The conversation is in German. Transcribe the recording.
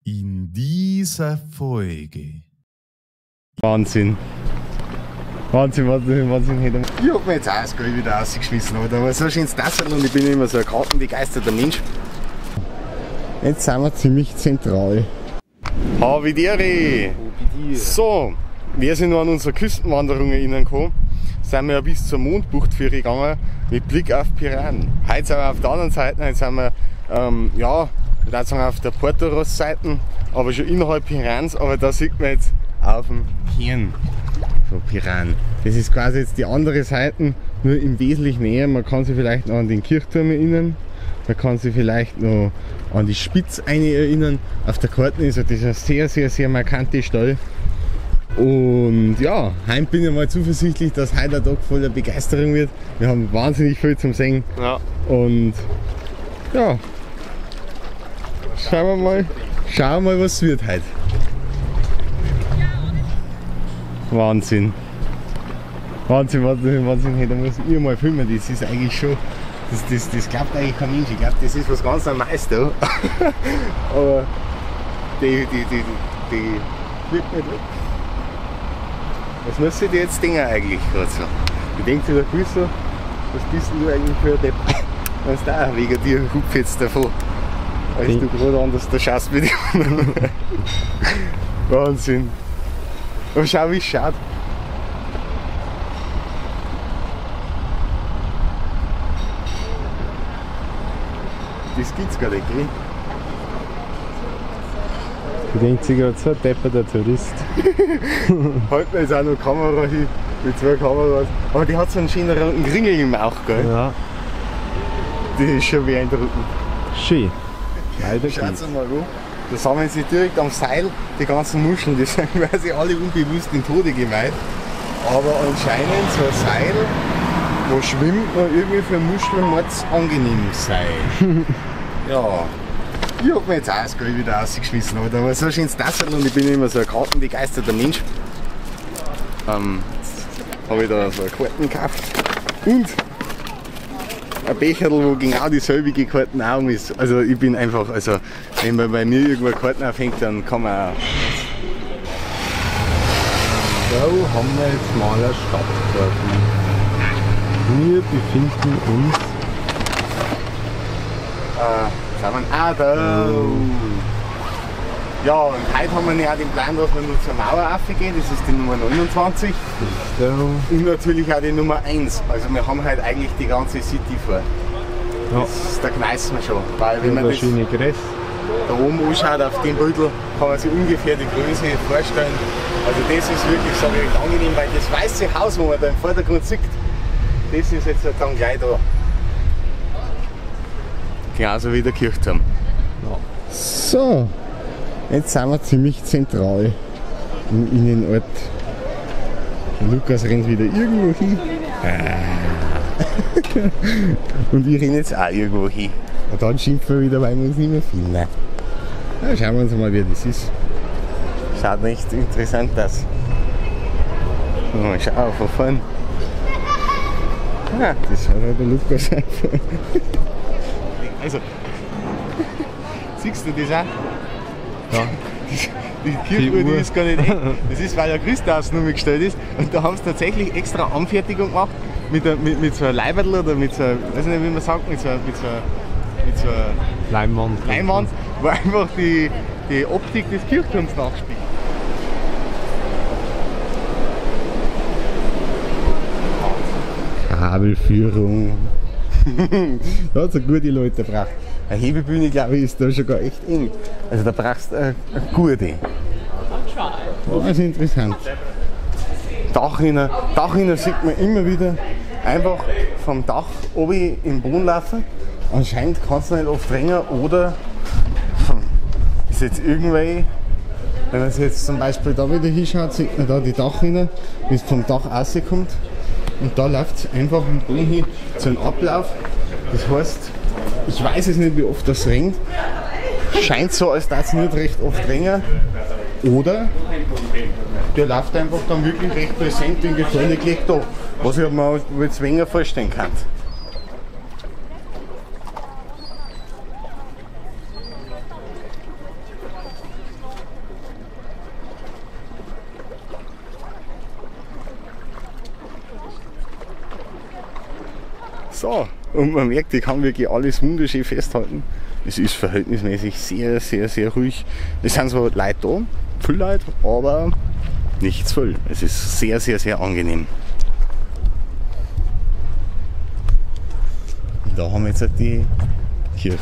In dieser Folge. Wahnsinn. Wahnsinn. Ich hab mir jetzt auch das Geld wieder rausgeschmissen, aber da war so schönes Tassel und ich bin immer so ein kartenbegeisterter Mensch. Jetzt sind wir ziemlich zentral. Havideri! So, wir sind noch an unserer Küstenwanderung erinnern gekommen. Sind wir ja bis zur Mondbuchtführer gegangen mit Blick auf Piran. Heute sind wir auf der anderen Seite, jetzt sind wir ich würde sagen auf der Porto-Ross-Seite, aber schon innerhalb Pirans, aber da sieht man jetzt auf dem Kern von Piran. Das ist quasi jetzt die andere Seite, nur im Wesentlichen näher. Man kann sich vielleicht noch an den Kirchturm erinnern, man kann sich vielleicht noch an die Spitze erinnern. Auf der Karte ist das ein sehr markante Stall. Und ja, heute bin ich mal zuversichtlich, dass heute der Tag voller Begeisterung wird. Wir haben wahnsinnig viel zum Singen. Ja. Und ja, schauen wir mal, was wird heute. Wahnsinn. Hey, da muss ich mal filmen. Das ist eigentlich schon. Das glaubt eigentlich kein Mensch. Ich glaube, das ist was ganz Normales da. Aber die fliegt nicht weg. Was muss ich dir jetzt denken eigentlich gerade so? Ich denke dir da so, was bist denn du eigentlich für ein Depp? Wenn du da wegen dir hupf jetzt davon. Als du gerade anders da schaust mit ihm. Wahnsinn. Aber schau, wie es schaut. Das gibt's gar nicht, gell? Ich denke sich gerade so ein depperter Tourist. Heute ist auch noch Kamera hin, mit zwei Kameras. Aber die hat so einen schönen roten Kringel im Bauch, gell? Ja. Das ist schon beeindruckend. Schön. Schaut mal an. Da sammeln sie direkt am Seil die ganzen Muscheln. Die sind quasi alle unbewusst in Tode geweiht. Aber anscheinend so ein Seil, wo schwimmt, noch irgendwie für Muscheln angenehm sein. Ja. Ich hab mir jetzt auch das Geld wieder rausgeschmissen, aber da war so schönes Tassel und ich bin immer so ein kartenbegeisterter Mensch. Jetzt habe ich da so eine Karten gekauft und ein Becherl, wo genau dieselbe Karten auch ist. Also ich bin einfach, wenn man bei mir irgendwo Karten aufhängt, dann kann man auch. So haben wir jetzt mal eine Stadtkarten. Wir befinden uns. Da. Ja, und heute haben wir ja auch den Plan, dass wir nur zur Mauer raufgehen, das ist die Nummer 29. Und natürlich auch die Nummer 1. Also wir haben halt eigentlich die ganze City vor. Ja. Da kneißen wir schon. Weil wenn man das da oben anschaut auf dem Bildl, kann man sich ungefähr die Größe vorstellen. Also das ist wirklich so recht angenehm, weil das weiße Haus, wo man da im Vordergrund sieht, das ist jetzt dann gleich da. Genauso wie der Kirchturm. Ja. So, jetzt sind wir ziemlich zentral im Innenort. Der Lukas rennt wieder irgendwo hin. Und ich renne jetzt auch irgendwo hin. Und dann schimpfen wir wieder, weil wir uns nicht mehr finden. Ja, schauen wir uns mal, wie das ist. Schaut echt interessant aus. Mal schauen, von vorn. Ja, das hat halt der Lukas einfach. Also, siehst du das auch? Ja. Die Kirchuhr, die ist gar nicht echt. Das ist, weil ja Christausnummer gestellt ist. Und da haben sie tatsächlich extra Anfertigung gemacht mit so einem Leiberl oder mit so einer, weiß nicht, wie man sagt, mit so einer Leinwand, wo einfach die Optik des Kirchturms nachspielt. Kabelführung. Da hat es gute Leute gebraucht. Eine Hebebühne, glaube ich, ist da schon gar echt eng. Also da brauchst du eine gute. Das ist interessant. Dachrinne sieht man immer wieder einfach vom Dach oben im Boden laufen. Anscheinend kannst du nicht oft rennen oder ist jetzt irgendwie, wenn man sich jetzt zum Beispiel da wieder hinschaut, sieht man da die Dachrinne, wie es vom Dach rauskommt. Und da läuft es einfach im Boden hin zu einem Ablauf. Das heißt, ich weiß es nicht, wie oft das regnet. Scheint so, als dass es nicht recht oft regnet. Oder der läuft einfach dann wirklich recht präsent in Gefälle gleich da. Was ich mir jetzt weniger vorstellen kann. So, und man merkt, ich kann wirklich alles wunderschön festhalten. Es ist verhältnismäßig sehr, sehr, sehr ruhig. Es sind zwar Leute da, viele Leute, aber nicht zu viel. Es ist sehr, sehr, sehr angenehm. Da haben wir jetzt die Kirche.